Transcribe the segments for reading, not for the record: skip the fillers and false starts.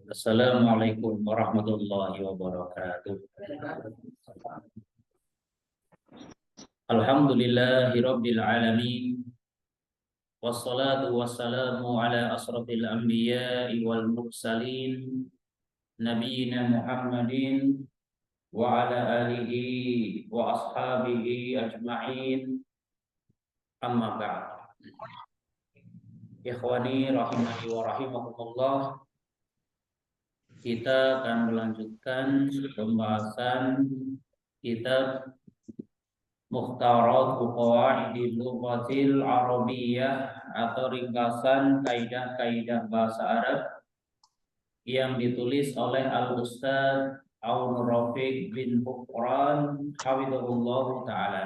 Assalamualaikum warahmatullahi wabarakatuh. Alhamdulillahirabbil alamin. Wassalatu wassalamu ala asrafil anbiya'i wal mursalin nabiyina Muhammadin wa ala alihi wa ashabihi ajma'in. Amma ba'd. Ikhwani rahimani wa rahimakumullah. Kita akan melanjutkan pembahasan kitab Mukhtarat Qawaidil Lughatil Arabiyyah atau ringkasan kaidah-kaidah bahasa Arab yang ditulis oleh Al-Ustaz Aun Rafiq bin Bukran hafizahullah taala.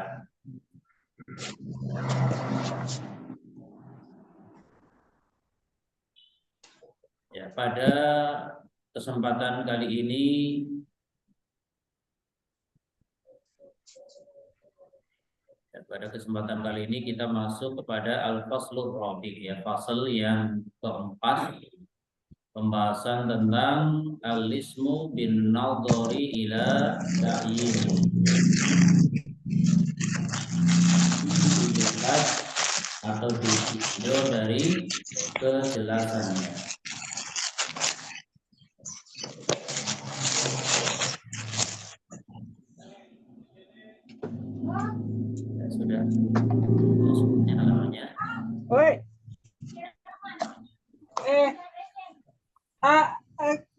Ya, pada kesempatan kali ini kita masuk kepada al-faslur rabi', ya, fasal yang keempat, pembahasan tentang al-ismu bin nadhari ila ta'yin, dilihat atau ditinjau dari kejelasannya. Sudah masuknya halamannya. Oi.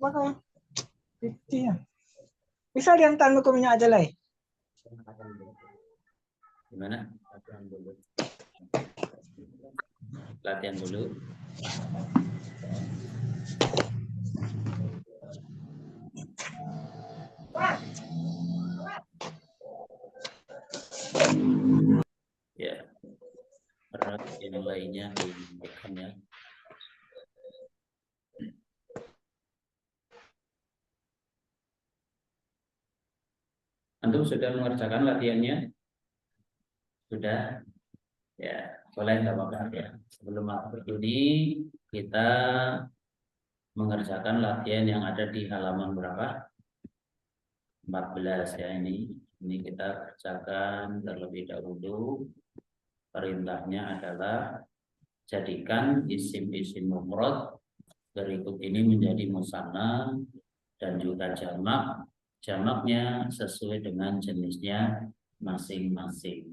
Bakal. Bisa diantar dokumennya aja lah. Gimana? Latihan dulu. Ya, berat yang lainnya diberikan ya. Antum sudah mengerjakan latihannya? Sudah? Ya, boleh, nggak apa-apa ya. Sebelum masuk ini kita mengerjakan latihan yang ada di halaman berapa? 14 ya ini. Ini kita kerjakan terlebih dahulu. Perintahnya adalah jadikan isim-isim mufrad berikut ini menjadi musanna dan juga jamak. Jamaknya sesuai dengan jenisnya masing-masing.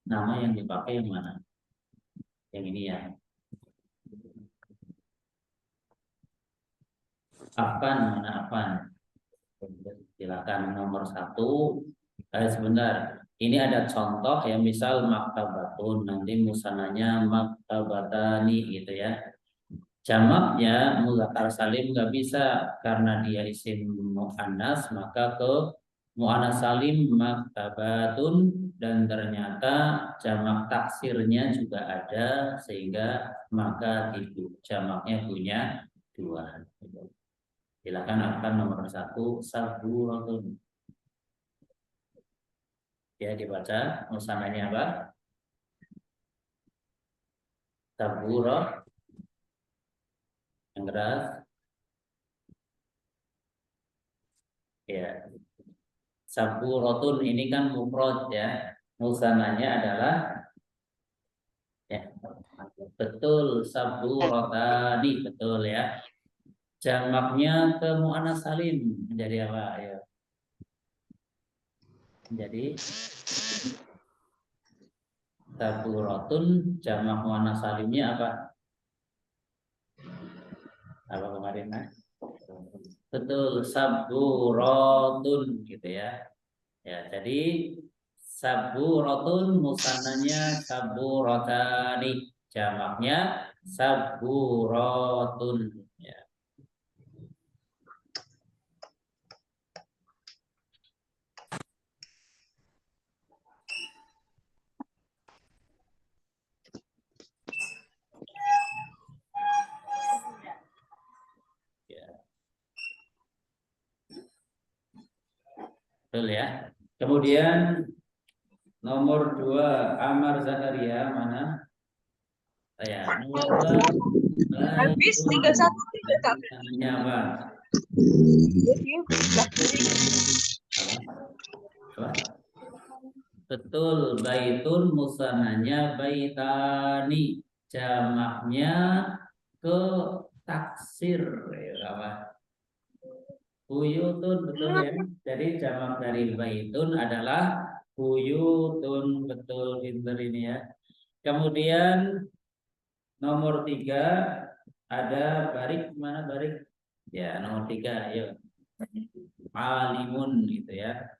Nama yang dipakai yang mana? Yang ini ya. Afan, mana afan? Silakan nomor 1. Sebentar. Ini ada contoh yang misal maktabatun, nanti musananya maktabatani gitu ya. Jamaknya mudzakkar salim nggak bisa karena dia isim muannas, maka ke muannas salim maktabatun, dan ternyata jamak taksirnya juga ada sehingga maka itu jamaknya punya 2. Silakan akan nomor 1 saburatun. Ya, dibaca musananya apa? Sabura. Yang keras. Ya. Saburatun ini kan mufrad ya. Musananya adalah ya, betul saburatani, betul ya. Jamaknya ke muannas salim menjadi apa? Ya. Jadi saburatun jamak muannas salimnya apa? Apa kemarin? Betul, saburatun gitu ya. Ya, jadi saburatun musananya saburatani, jamaknya saburatun ya. Betul ya. Kemudian nomor 2 Amar Zakaria mana? Ya, nomor 2 Habis tinggal satu tidak tak Namanya apa? Apa? Betul, baitun musananya baitani, jamaknya ke taksir, ya, apa? Buyutun, betul ya. Jadi jamak dari baitun adalah buyutun, betul pinter ini ya. Kemudian nomor 3 ada barik, mana barik? Ya nomor 3, ayo. Alimun gitu ya.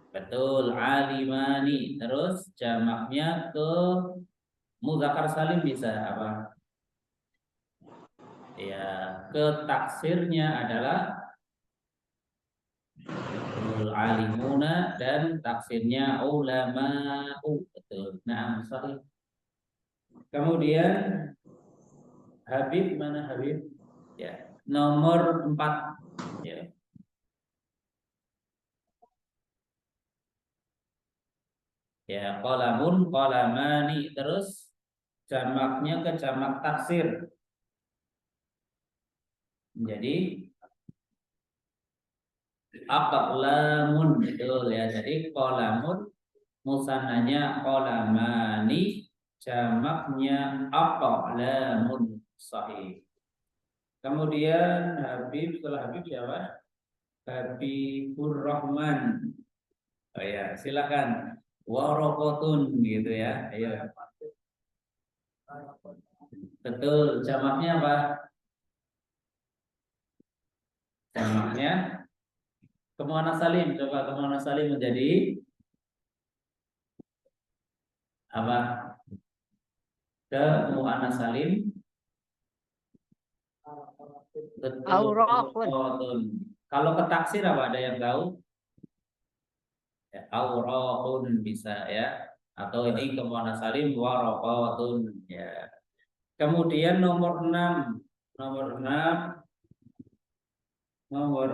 Betul, alimani. Terus jamaknya ke muzakkar salim bisa apa? Ya, ke taksirnya adalah betul alimuna dan taksirnya ulama'u. Betul. Nah, sorry. Kemudian Habib, mana Habib? Ya, nomor 4. Ya. Ya, qalamun, qalamani. Terus jamaknya ke jamak taksir. Jadi aqlamun, betul ya. Jadi qalamun musannanya qalamani, jamaknya aqlamun, sahih. Kemudian Habib, setelah Habib siapa? Habibur Rahman. Oh ya, silakan. Warokotun gitu ya. Ayo. Betul, jamaknya apa? Jamaknya kemuannas salim. Coba kemuannas salim menjadi apa? Kemuannas salim. Betul. Aurafun. Warokotun. Kalau ketaksir apa, ada yang tahu? Ya, aurotun bisa ya. Atau ini kemuannas salim warokotun ya. Kemudian nomor 6. Nomor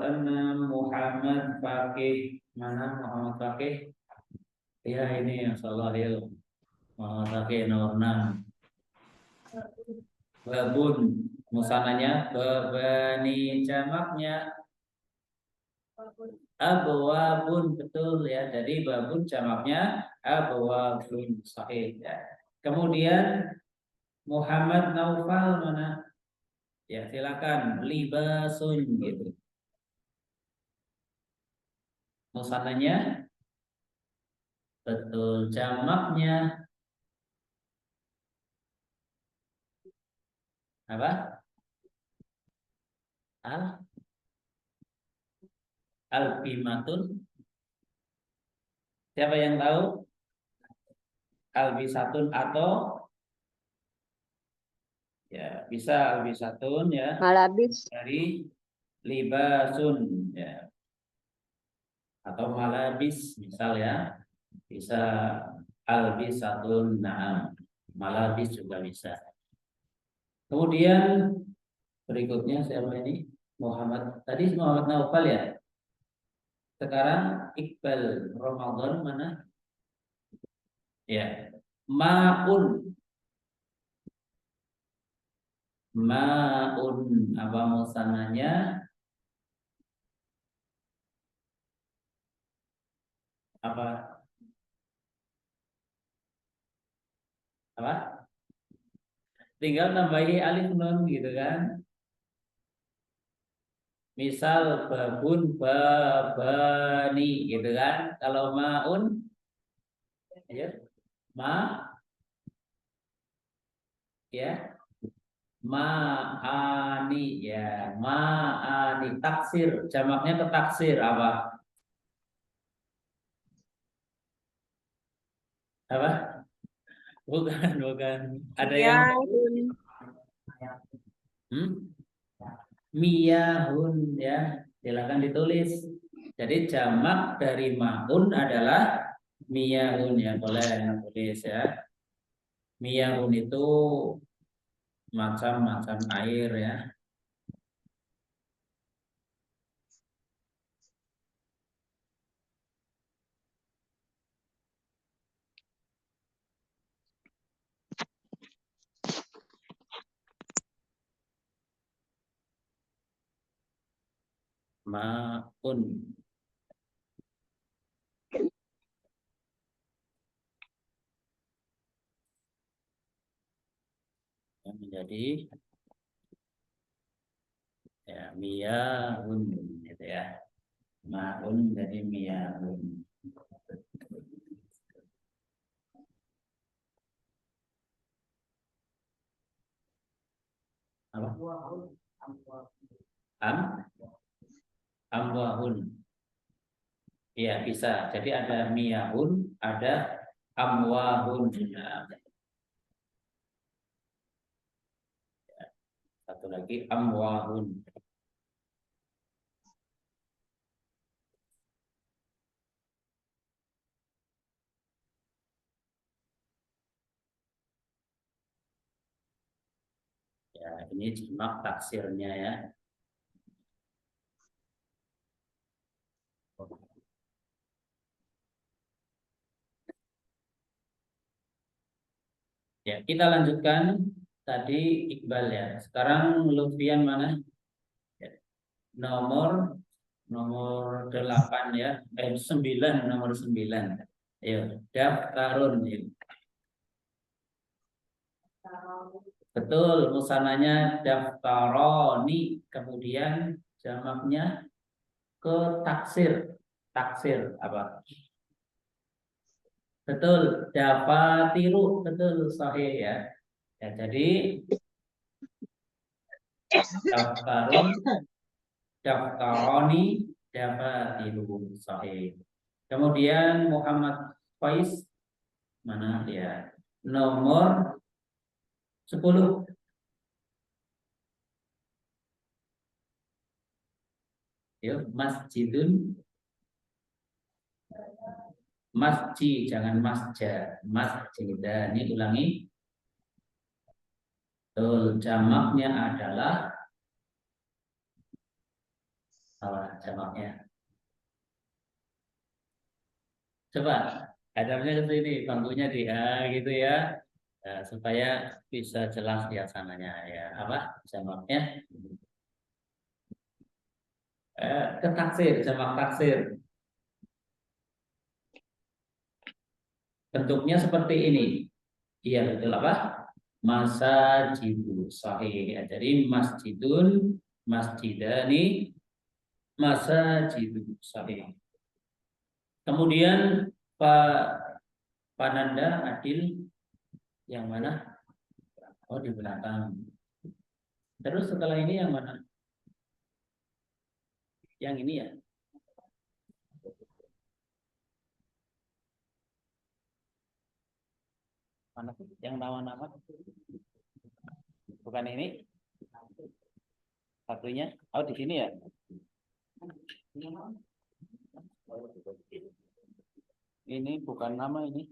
6 Muhammad Fakih. Mana Muhammad Fakih? Ya ini yang salah ya. Muhammad Fakih nomor 6. Babun musananya bebani, jamaknya abwabun, betul ya. Jadi babun jamaknya abwabun, sahih ya. Kemudian Muhammad Naufal mana? Ya silakan, libasun gitu. Musananya betul, jamaknya apa? Al albimatun. Siapa yang tahu? Albisatun atau ya bisa albisatun ya Malabis. dari libasun ya, atau malabis misal ya, bisa albisatun, nah malabis juga bisa. Kemudian berikutnya siapa ini? Muhammad, tadi Muhammad Naufal ya. Sekarang Iqbal Ramadan mana? Ya, maun. Maun apa musananya? Apa? Apa? Tinggal tambahi alif nun gitu kan. Misal babun babani gitu kan. Kalau maun ya, ma ya, maani ya, maani taksir, jamaknya ke taksir apa? Apa? Bukan, bukan. Ada yang Ya. hmm? Miyahun ya, silakan ditulis. Jadi jamak dari maun adalah miyahun ya, boleh tulis ya. Miyahun itu macam-macam air ya. Ma'un. Menjadi ya miyahun gitu ya. Ma'un jadi miyahun. Apa? Amwahun. Iya bisa. Jadi ada miyahun, ada amwahun. Nah, satu lagi amwahun. Ya, ini jamak taksirnya ya. Ya, kita lanjutkan tadi Iqbal ya. Sekarang Lutfian mana? Ya, nomor 8 ya. 9, nomor 9. Ayo, daftarun. Betul, musananya daftaroni, kemudian jamaknya ke taksir. Taksir apa? Betul, dafatiru, betul, sahih ya. Ya, jadi daftarun, daftaroni, dafatiru, sahih. Kemudian Muhammad Faiz mana dia? Nomor 10. Yuk, masjidun. Masjid, jangan masjid. Masjidah, ini ulangi. Betul, jamaknya adalah apa jamaknya? Coba, hadapnya ke sini, bangkunya di A gitu ya. Nah, supaya bisa jelas ya sananya ya. Apa jamaknya? Ke taksir, jamak taksir. Bentuknya seperti ini. Iya betul apa? Masjidun sahih. Ya, jadi masjidun, masjidani, masjidun sahih. Kemudian Pak Pananda Adil yang mana? Oh di belakang. Terus setelah ini yang mana? Yang ini ya. Mana sih? Yang nama-nama? Bukan ini? Satunya? Oh di sini ya. Ini bukan nama ini.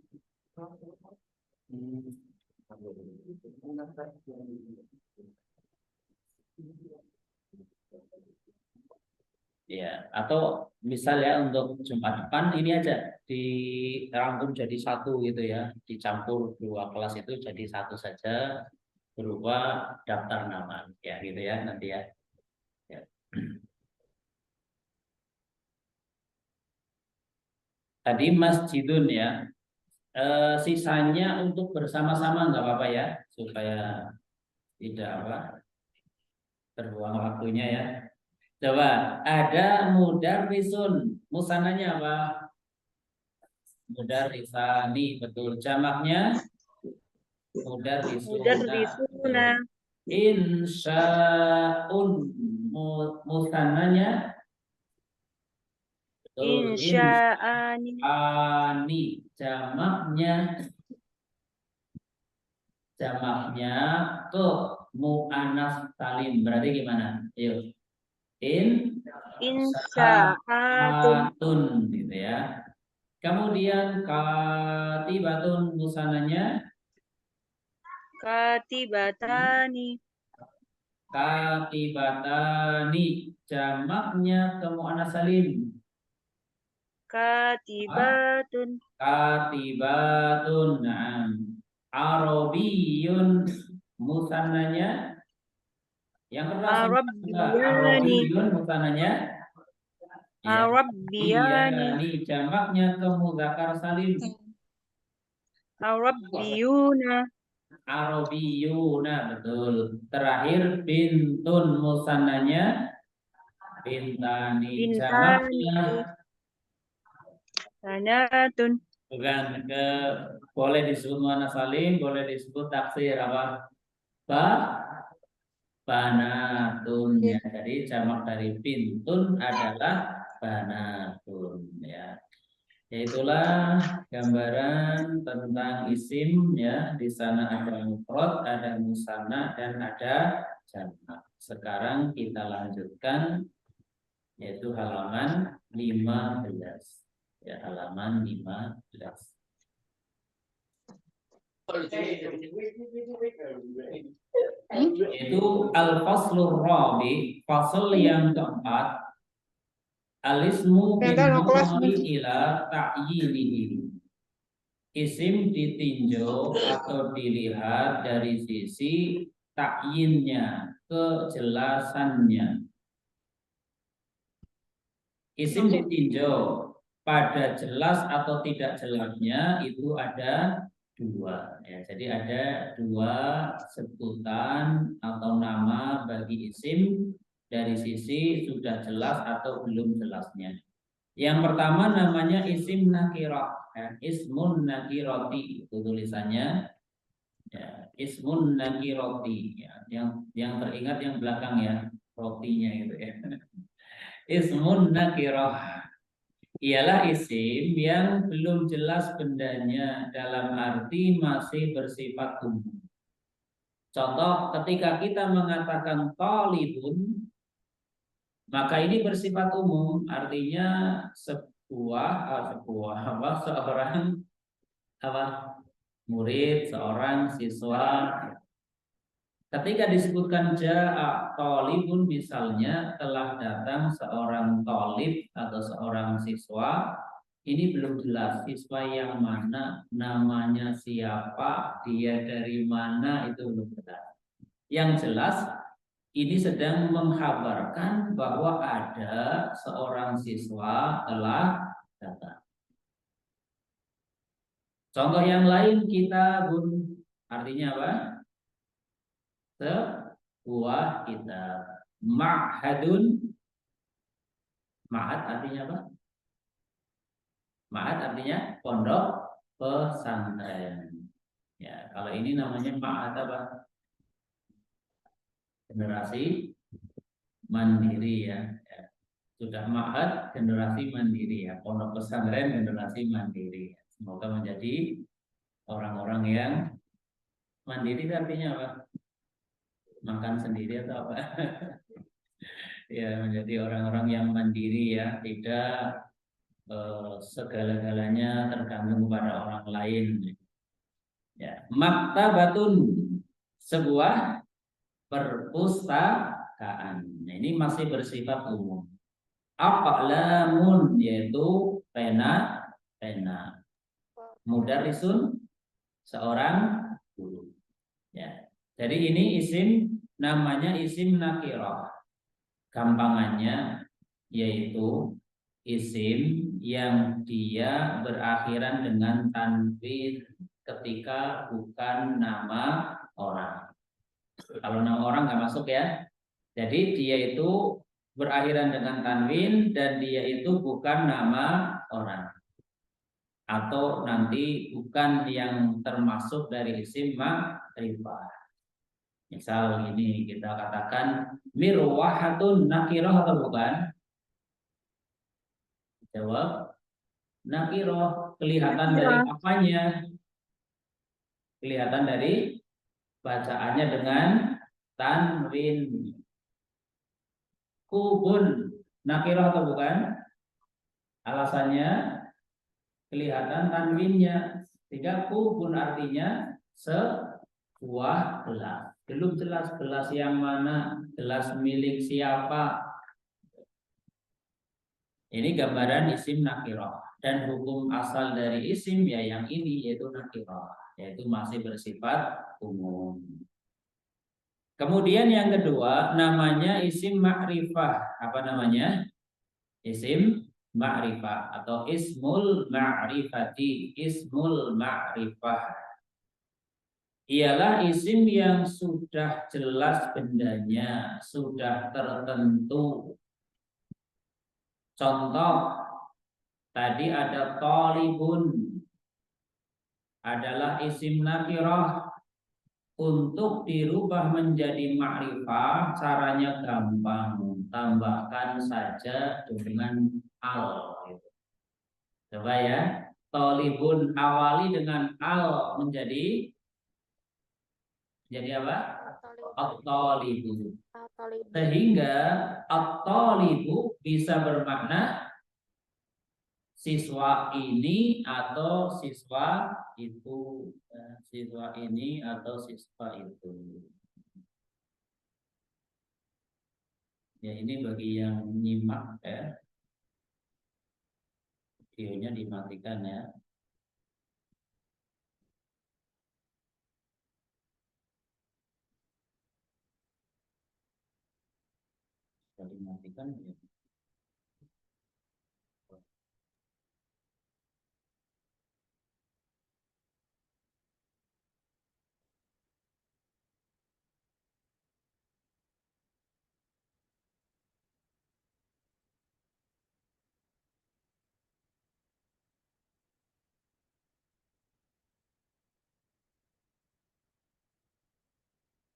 Ya, atau misal ya untuk Jumat depan ini aja dirangkum jadi satu gitu ya, dicampur dua kelas itu jadi satu saja berupa daftar nama ya gitu ya nanti ya. Ya. Tadi masjidun ya. Sisanya untuk bersama-sama nggak apa-apa ya supaya tidak apa terbuang waktunya ya. Coba ada mudarrisun, musananya apa? Mudarrisani, betul. Jamaknya mudarrisuna. Mudarrisuna. Insya'un, musananya betul. Insya'ani. Ani, jamaknya ke mu'anas salim. Berarti gimana? Yuk. Insya'atun. Insya'atun gitu ya. Kemudian katibatun musananya Katibatani. katibatani, jamaknya ke mu'anas salim. Katibatun. Katibatun. Nah, Arabiyun musananya yang keras Arabbiyani. Arabiyun musananya Ya. Arabbiyani. Iyani jamaknya ke muzakkar salim. Arabbiyuna. Arabiyuna, betul. Terakhir bintun musannanya bintani. Bintani. Jamaknya Banatun. bukan ke, boleh disebut muannats salim, boleh disebut taksir apa? Banatun ya. Jadi jamak dari bintun adalah banatun ya. Yaitulah gambaran tentang isim ya. Di sana ada mufrad, ada musanna dan ada jamak. Sekarang kita lanjutkan yaitu halaman 15. Ya, halaman 15. Itu al-faslur rabi, fasal yang keempat, alismu binawari ila ta'yinihi. Isim ditinjau atau dilihat dari sisi takyinnya, kejelasannya. Isim ditinjau pada jelas atau tidak jelasnya itu ada dua ya. Jadi ada dua sebutan atau nama bagi isim dari sisi sudah jelas atau belum jelasnya. Yang pertama namanya isim nakirah ya. Ismun nakiroti itu tulisannya ya. Ismun nakiroti ya. Yang teringat yang belakang ya, rotinya itu ya. Ismun nakirah ialah isim yang belum jelas bendanya dalam arti masih bersifat umum. Contoh ketika kita mengatakan talibun, maka ini bersifat umum, artinya seorang murid, seorang siswa. Ketika disebutkan ja'a talibun misalnya telah datang seorang talib atau seorang siswa, ini belum jelas siswa yang mana, namanya siapa, dia dari mana itu belum jelas. Yang jelas ini sedang mengkhabarkan bahwa ada seorang siswa telah datang. Contoh yang lain kitabun artinya apa? Sebuah kitab. Ma'hadun. Ma'had artinya apa? Ma'had artinya pondok pesantren. Ya, kalau ini namanya ma'had apa? Generasi mandiri ya. Sudah ma'had generasi mandiri ya. Pondok pesantren generasi mandiri. Semoga menjadi orang-orang yang mandiri artinya apa? Makan sendiri atau apa? Ya, menjadi orang-orang yang mandiri ya, tidak segala-galanya tergantung pada orang lain. Ya, maktabatun sebuah perpustakaan. Nah, ini masih bersifat umum. Aqlamun yaitu pena. Mudarrisun seorang guru. Ya. Jadi ini isim namanya isim nakirah. Gampangannya yaitu isim yang dia berakhiran dengan tanwin ketika bukan nama orang. Kalau nama orang nggak masuk ya. Jadi dia itu berakhiran dengan tanwin dan dia itu bukan nama orang. Atau nanti bukan yang termasuk dari isim ma'rifah. Misal ini kita katakan mirwahatun nakirah atau bukan? Jawab nakirah. Kelihatan dari apanya? Kelihatan dari bacaannya dengan tanwin. Kubun nakirah atau bukan? Alasannya kelihatan tanwinnya. Sehingga kubun artinya sebuah gelas. Belum jelas gelas yang mana, gelas milik siapa. Ini gambaran isim nakirah. Dan hukum asal dari isim ya yang ini yaitu nakirah, yaitu masih bersifat umum. Kemudian yang kedua namanya isim ma'rifah. Apa namanya? Isim ma'rifah atau ismul ma'rifati. Ismul ma'rifah ialah isim yang sudah jelas bendanya, sudah tertentu. Contoh, tadi ada talibun, adalah isim nakirah. Untuk dirubah menjadi ma'rifah, caranya gampang. Tambahkan saja dengan al. Coba ya. Talibun awali dengan al menjadi apa? At-talibu. Sehingga at-talibu bisa bermakna siswa ini atau siswa itu. Siswa ini atau siswa itu. Ya, ini bagi yang nyimak ya. Videonya dimatikan ya. Sudah dimatikan ya.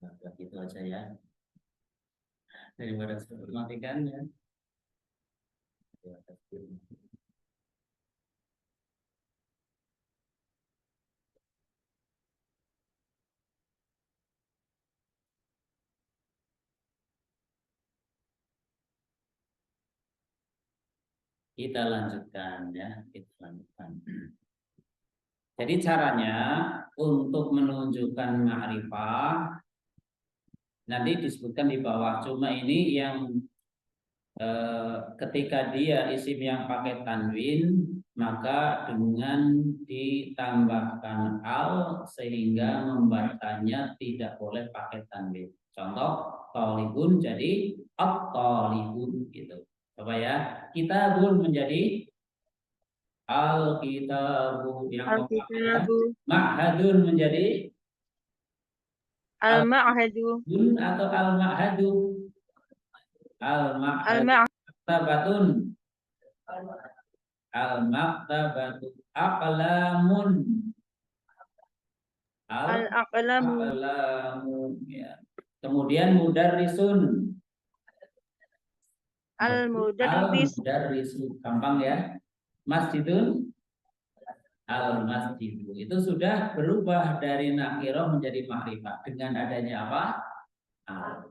Nah, gitu aja ya. Daripada matikan ya. Kita lanjutkan ya. Kita lanjutkan. Jadi caranya untuk menunjukkan ma'rifah nanti disebutkan di bawah. Cuma ini yang ketika dia isim yang pakai tanwin, maka dengan ditambahkan al sehingga membacanya tidak boleh pakai tanwin. Contoh, talibun jadi at-talibun gitu. Coba ya, kitabun menjadi al-kitabu yang kompak ya. Al-kitabu. Ma'hadun menjadi Al-ma'hadu. al-bun atau al-ma'hadu. Al-ma'hadu. Al-ma'hadu. Maktabatun. Al-maktabatu. Aqlamun. Al-aqlamu. Al-aqlamu. Ya. Kemudian mudarrisun. Al-mudarris. Al-mudarrisu. Gampang ya. Masjidun. Al-masjidu. Itu sudah berubah dari nakirah menjadi makrifah dengan adanya apa? Al.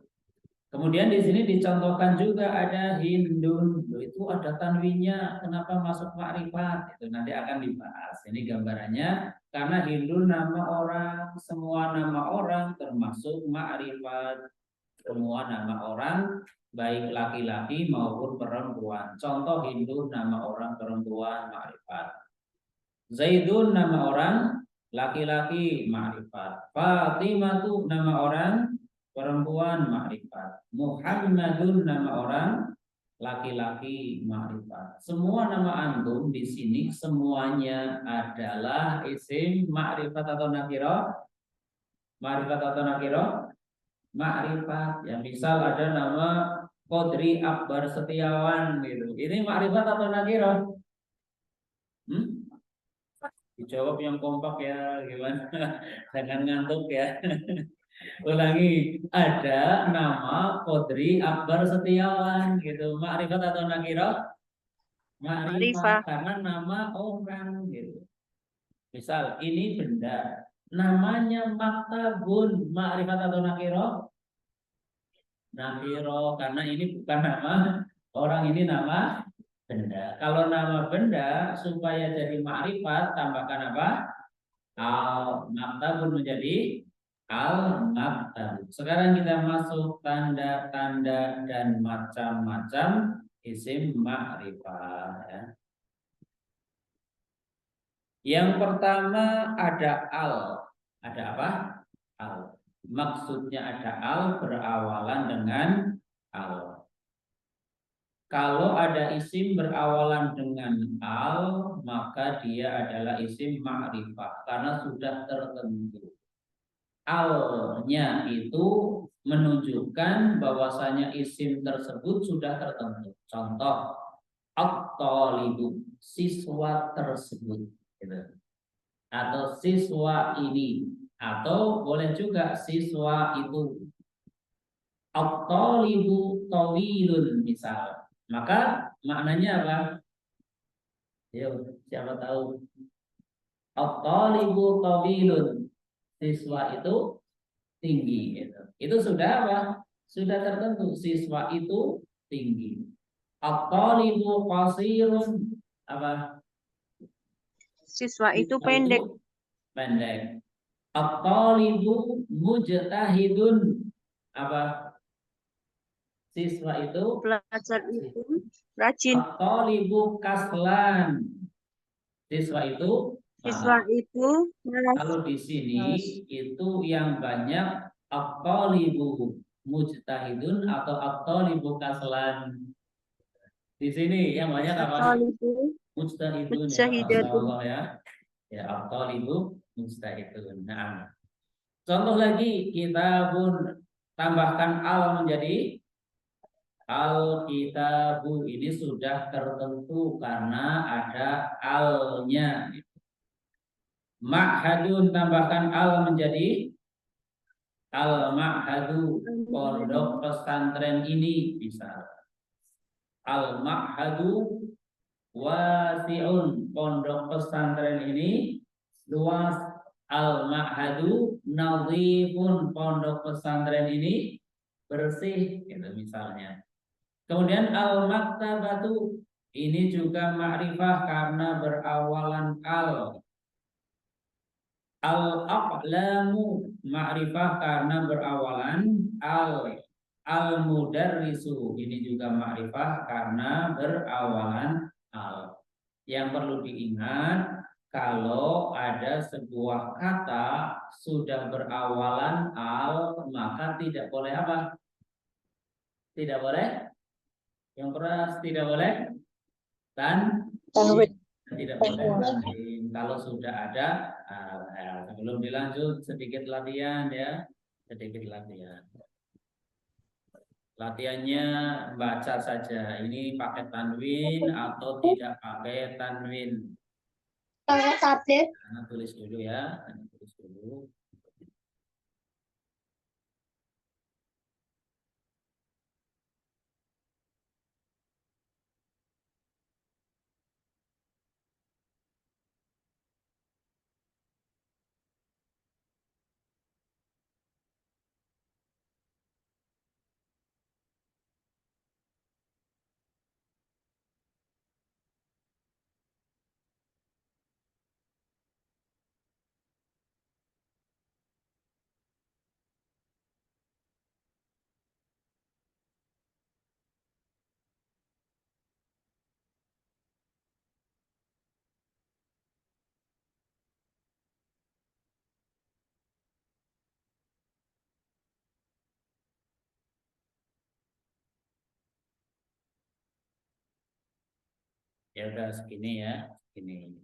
Kemudian di sini dicontohkan juga ada Hindun, itu ada tanwinnya, kenapa masuk makrifat? Itu nanti akan dibahas. Ini gambarannya karena Hindun nama orang, semua nama orang termasuk makrifat. Semua nama orang baik laki-laki maupun perempuan. Contoh Hindun nama orang perempuan makrifat. Zaidun nama orang laki-laki makrifat. Fatimah itu nama orang perempuan makrifat. Muhammadun nama orang laki-laki makrifat. Semua nama antum di sini semuanya adalah isim makrifat atau nakirah. Makrifat atau nakirah? Makrifat. Ya, misal ada nama Qadri Akbar Setiawan gitu. Ini makrifat atau nakirah? Dijawab yang kompak ya, gimana? Jangan ngantuk ya. Ulangi, ada nama Qadri Akbar Setiawan gitu. Makrifat atau nakirah? Makrifat Ma'rifah. karena nama orang gitu. Misal ini benda, namanya maktabun, makrifat atau nakirah? Nakirah karena ini bukan nama orang, ini nama benda. Kalau nama benda supaya jadi makrifat tambahkan apa? Al-maktabun menjadi al-maktab. Sekarang kita masuk tanda-tanda dan macam-macam isim ma'rifah ya. Yang pertama ada al. Ada apa? Al. Maksudnya ada al berawalan dengan al. Kalau ada isim berawalan dengan al, maka dia adalah isim ma'rifah karena sudah tertentu. Al-nya itu menunjukkan bahwasanya isim tersebut sudah tertentu. Contoh, at-talibu, siswa tersebut, gitu. Atau siswa ini, atau boleh juga siswa itu. At-talibu tawilun misal. Maka maknanya apa? Yuk, siapa tahu? At-talibu tawilun. Siswa itu tinggi gitu. Itu sudah apa? Sudah tertentu siswa itu tinggi. At-talibu qasirun, apa? Siswa itu Siswa pendek. itu pendek. At-talibu mujtahidun, apa? Siswa itu Pelajar itu rajin. at-talibu kaslan. Siswa itu Siswa malas. itu malas. Kalau di sini itu yang banyak at-talibu mujtahidun atau at-talibu kaslan. Di sini yang banyak apa? At-talibu Mujtahidun ya, Masya mujtahidatun. Allah ya. Ya, at-talibu mujtahidun. Nah, contoh lagi kita pun tambahkan al menjadi al-kitabu, ini sudah tertentu karena ada al-nya. Ma'hadun, tambahkan al menjadi al-ma'hadu, pondok pesantren ini bisa. Al-ma'hadu wasi'un, pondok pesantren ini luas. Al-ma'hadu nadhifun, pondok pesantren ini bersih, gitu misalnya. Kemudian al-maktabatu, ini juga ma'rifah karena berawalan al. Al-aqlamu, ma'rifah karena berawalan al. Al-mudarrisu, ini juga ma'rifah karena berawalan al. Yang perlu diingat, kalau ada sebuah kata sudah berawalan al, maka tidak boleh apa? Tidak boleh? Yang keras tidak boleh? Tanwin. Tidak boleh tanwin. Kalau sudah ada sebelum dilanjut sedikit latihan ya, sedikit latihan. Latihannya baca saja. Ini pakai tanwin atau tidak pakai tanwin. Pakai tablet. Nah, tulis dulu ya. Tulis dulu. Ya udah segini ya, segini.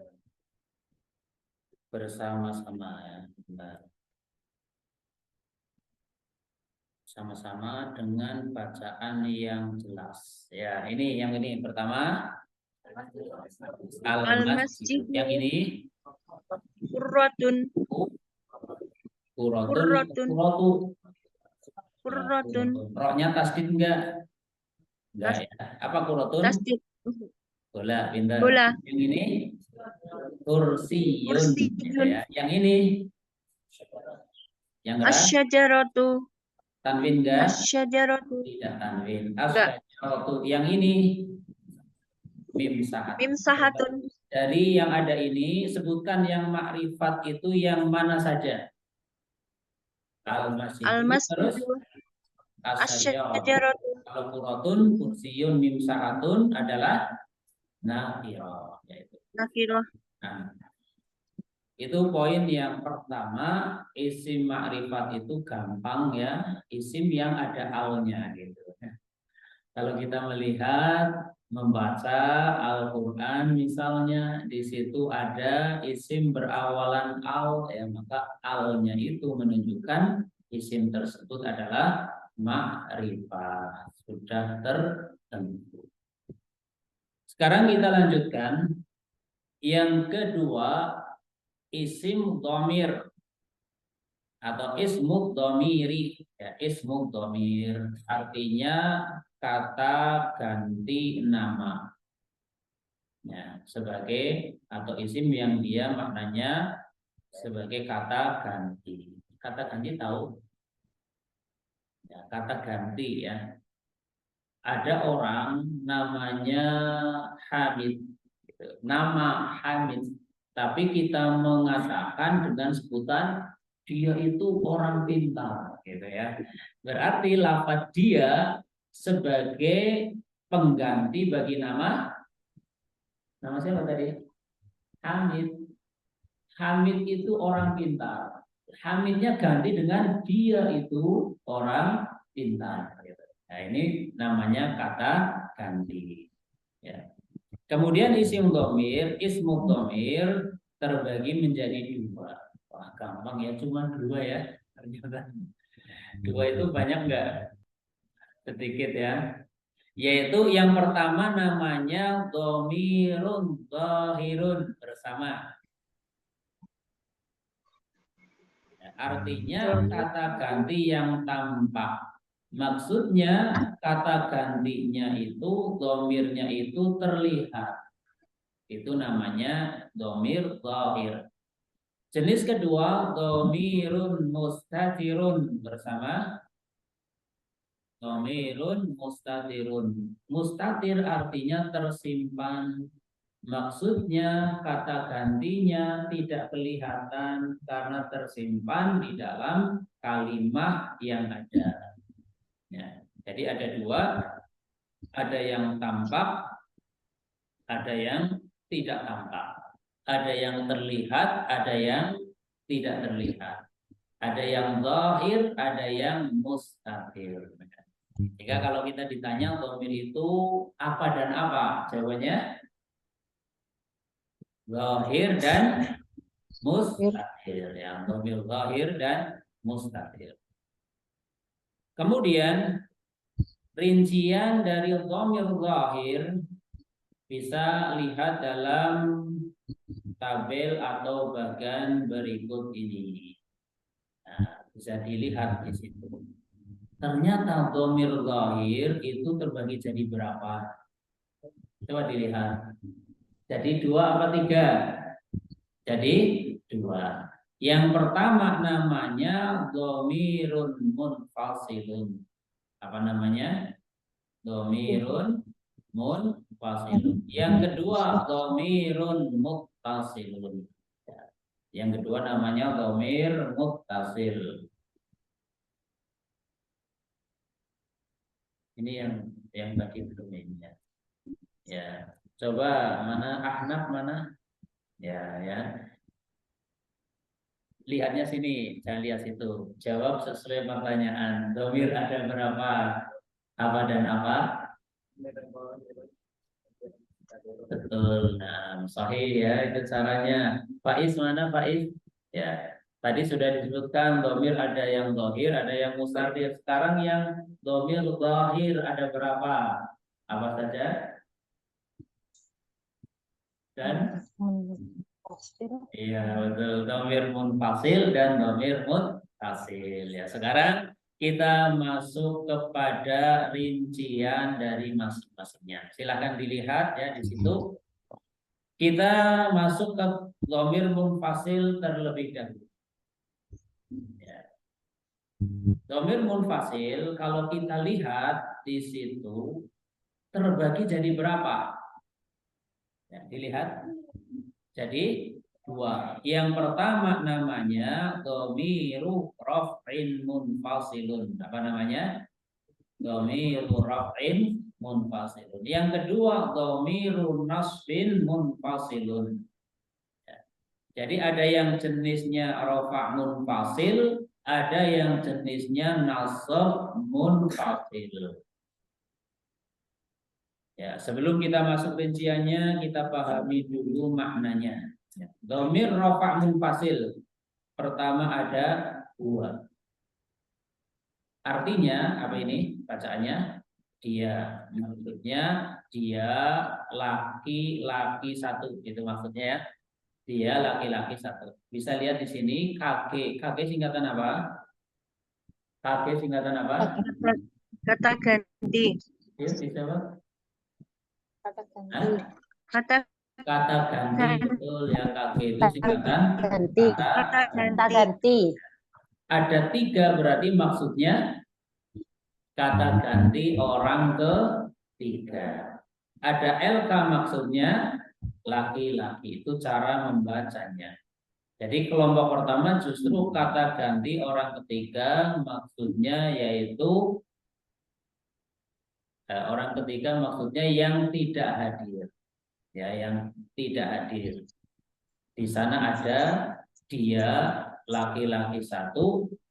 Bersama-sama ya. Bentar. Sama-sama dengan bacaan yang jelas. Ya, ini yang ini pertama al-masjid. Al-masjidu Yang ini qurratun. Kurotun, Qurratun. kurotu. Qurratun. Roknya tasdid enggak? Enggak ya. Apa kurotun? Tasdid. Bola, pintar. Bola. Yang ini kursiyun. Kursiyun. Ya. Yang ini yang keras Asyajaratu. tanwin enggak? Asyajaratu. Tidak tanwin. Enggak. Asyajaratu. Yang ini mim sahat. Mim sahatun. Dari yang ada ini sebutkan yang makrifat itu yang mana saja? Al-masjid. Terus Al-masjidu asyajaratu. asyajaratu. Kalau kurotun, kursiyun, mim sahatun adalah nakirah, yaitu. Nakirah. Nah, itu poin yang pertama, isim makrifat itu gampang ya, isim yang ada alnya gitu. Kalau kita melihat membaca Al-Quran misalnya di situ ada isim berawalan al, ya maka alnya itu menunjukkan isim tersebut adalah ma'rifah, sudah tertentu. Sekarang kita lanjutkan yang kedua, isim dhamir atau ismu dhamiri, ya ismu dhamir artinya kata ganti nama, ya sebagai atau isim yang dia maknanya sebagai kata ganti. Kata ganti tahu? Ya, kata ganti ya. Ada orang namanya Hamid, gitu. Nama Hamid, tapi kita mengatakan dengan sebutan dia itu orang pintar, gitu ya. Berarti lafaz dia sebagai pengganti bagi nama siapa tadi? Hamid. Hamid itu orang pintar. Hamidnya ganti dengan dia itu orang pintar. Gitu. Nah ini namanya kata ganti. Ya. Kemudian ismu dhamir terbagi menjadi dua. Wah gampang ya, cuma dua ya. Ternyata dua itu banyak enggak? Sedikit ya. Yaitu yang pertama namanya dhamirun dhahirun bersama. Artinya kata ganti yang tampak. Maksudnya kata gantinya itu dhamirnya itu terlihat. Itu namanya dhamir dhahir. Jenis kedua dhamirun mustatirun bersama. Dhamirun mustatirun. Mustatir artinya tersimpan. Maksudnya kata gantinya tidak kelihatan karena tersimpan di dalam kalimat yang ada. Ya, jadi ada dua, ada yang tampak, ada yang tidak tampak. Ada yang terlihat, ada yang tidak terlihat. Ada yang zahir, ada yang mustatir. Jika kalau kita ditanya dhamir itu apa dan apa? Jawabannya zahir dan mustatir. Ya, dhamir zahir dan mustatir. Kemudian rincian dari dhamir zahir bisa lihat dalam tabel atau bagan berikut ini. Nah, bisa dilihat di situ. Ternyata dhamir zahir itu terbagi jadi berapa? Coba dilihat. Jadi 2 apa 3? Jadi 2. Yang pertama namanya dhamirun munfasilun. Apa namanya? Dhamirun munfasilun. Yang kedua dhamirun muttasilun. Yang kedua namanya dhamir muttasil. Ini yang tadi belum ini ya. Ya, coba mana Ahnaf mana? Ya, ya. Lihatnya sini, jangan lihat situ. Jawab sesuai pertanyaan. Dhamir ada berapa? Apa dan apa? Betul. Nah, sahih ya, itu caranya. Faiz mana Faiz? Ya. Tadi sudah disebutkan dhamir ada yang zahir, ada yang mustatir. Sekarang yang dhamir zahir ada berapa? Apa saja? Dan iya betul, dhamir munfasil dan dhamir muttasil. Ya, sekarang kita masuk kepada rincian dari masing-masingnya. Silakan dilihat ya di situ. Kita masuk ke dhamir munfasil terlebih dahulu. Ya. Dhamir munfasil kalau kita lihat di situ terbagi jadi berapa? Ya, dilihat. Jadi 2. Yang pertama namanya dhamiru raf'in munfasilun. Apa namanya? Dhamiru raf'in munfasilun. Yang kedua dhamiru nasbin munfasilun. Ya. Jadi ada yang jenisnya rafa' munfasil, ada yang jenisnya nasab munfasil. Ya, sebelum kita masuk rinciannya, kita pahami dulu maknanya. Ya. Dhamir rafa' munfasil. Pertama ada huwa. Artinya apa ini bacaannya? Dia, maksudnya dia laki-laki satu, itu maksudnya ya. Dia laki-laki satu. Bisa lihat di sini KG. KG singkatan apa? KG singkatan apa? Kata ganti. Ya, bisa Pak? Kata Hah? ganti. Kata Kata ganti, betul ya. KG itu singkatan Ganti. kata. kata Kata ganti. ganti. Ada 3 berarti maksudnya kata ganti orang ketiga. Ada LK maksudnya laki-laki, itu cara membacanya. Jadi kelompok pertama justru kata ganti orang ketiga maksudnya yaitu orang ketiga maksudnya yang tidak hadir. Ya, yang tidak hadir. Di sana ada dia laki-laki 1,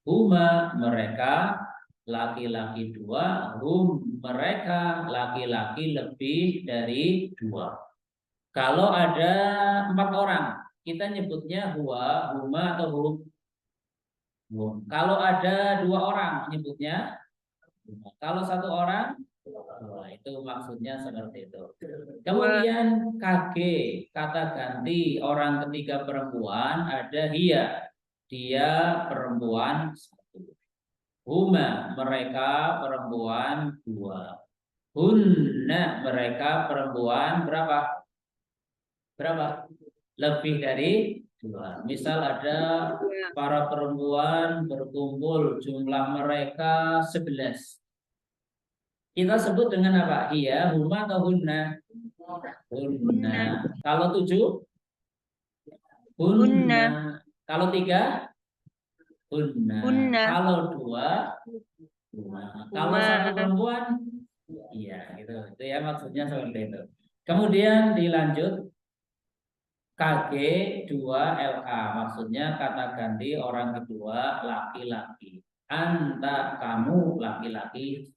huma mereka laki-laki 2, hum mereka laki-laki lebih dari 2. Kalau ada 4 orang, kita nyebutnya huwa, huma atau hum? Hum. Kalau ada 2 orang, nyebutnya huma. Kalau 1 orang, huma. Itu maksudnya seperti itu. Kemudian KG, kata ganti orang ketiga perempuan ada hiya. Dia perempuan 1. Huma mereka perempuan 2. Hunna mereka perempuan berapa? Berapa? Lebih dari 2. Misal ada para perempuan berkumpul, jumlah mereka 11. Kita sebut dengan apa? Iya, huma atau hunna? Hunna. Kalau 7? Hunna. Kalau 3? Hunna. Hunna. Kalau 2? Hunna. Kalau 1 perempuan? Iya, gitu. Itu ya maksudnya seperti itu. Kemudian dilanjut KG 2 LK, maksudnya kata ganti orang kedua laki-laki. Anta kamu laki-laki